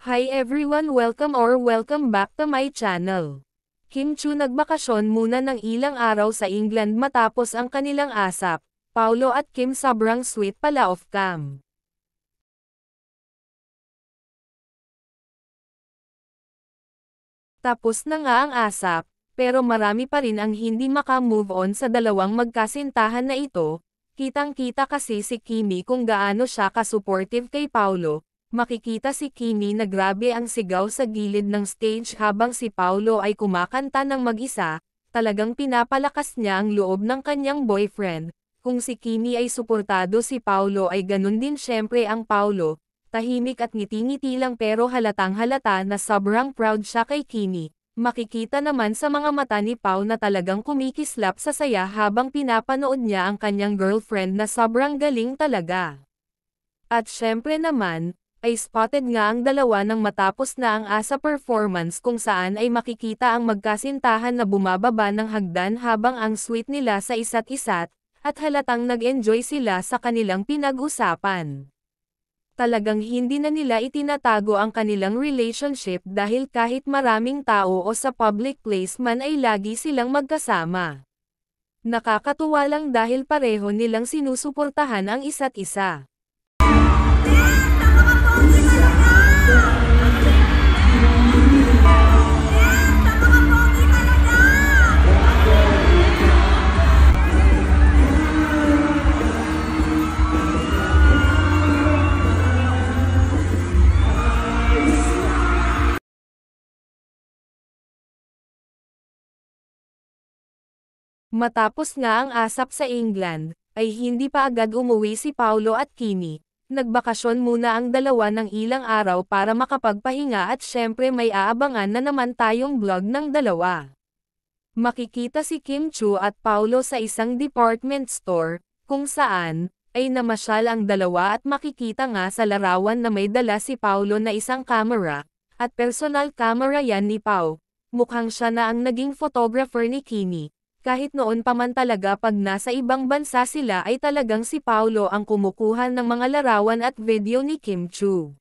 Hi everyone, welcome back to my channel. Kim Chu nagbakasyon muna ng ilang araw sa England matapos ang kanilang asap. Paolo at Kim sobrang sweet pala off cam. Tapos na nga ang asap, pero marami pa rin ang hindi maka-move on sa dalawang magkasintahan na ito. Kitang-kita kasi si Kimi kung gaano siya ka-supportive kay Paolo. Makikita si Kimi na grabe ang sigaw sa gilid ng stage habang si Paolo ay kumakanta ng mag-isa, talagang pinapalakas niya ang loob ng kanyang boyfriend. Kung si Kimi ay suportado, si Paolo ay ganun din syempre ang Paolo, tahimik at ngiti-ngiti lang pero halatang halata na sobrang proud siya kay Kimi. Makikita naman sa mga mata ni Pao na talagang kumikislap sa saya habang pinapanood niya ang kanyang girlfriend na sobrang galing talaga. At syempre naman, ay spotted nga ang dalawa nang matapos na ang ASA performance kung saan ay makikita ang magkasintahan na bumababa ng hagdan habang ang sweet nila sa isa't isa, at halatang nag-enjoy sila sa kanilang pinag-usapan. Talagang hindi na nila itinatago ang kanilang relationship dahil kahit maraming tao o sa public place man ay lagi silang magkasama. Nakakatuwa lang dahil pareho nilang sinusuportahan ang isa't isa. Matapos nga ang asap sa England, ay hindi pa agad umuwi si Paolo at Kimi. Nagbakasyon muna ang dalawa ng ilang araw para makapagpahinga at syempre may aabangan na naman tayong vlog ng dalawa. Makikita si Kim Chu at Paolo sa isang department store, kung saan, ay namasyal ang dalawa at makikita nga sa larawan na may dala si Paolo na isang camera, at personal camera yan ni Pao. Mukhang siya na ang naging photographer ni Kimi. Kahit noon pa man talaga pag nasa ibang bansa sila ay talagang si Paolo ang kumukuha ng mga larawan at video ni Kim Chu.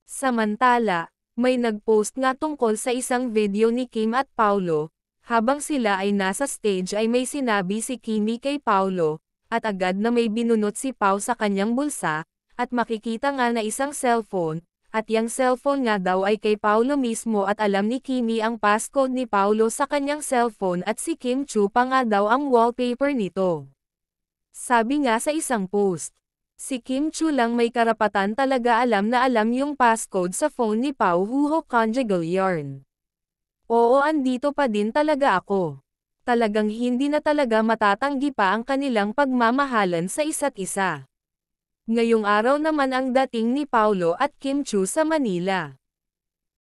Samantala, may nagpost nga tungkol sa isang video ni Kim at Paolo, habang sila ay nasa stage ay may sinabi si Kimi kay Paolo, at agad na may binunot si Pao sa kanyang bulsa, at makikita nga na isang cellphone, at yang cellphone nga daw ay kay Paolo mismo at alam ni Kimi ang passcode ni Paolo sa kanyang cellphone at si Kim Chu pa nga daw ang wallpaper nito. Sabi nga sa isang post, si Kim Chu lang may karapatan talaga alam na alam yung passcode sa phone ni Pao. Huho conjugal yarn. Oo, andito pa din talaga ako. Talagang hindi na talaga matatanggi pa ang kanilang pagmamahalan sa isa't isa. Ngayong araw naman ang dating ni Paolo at Kim Chu sa Manila.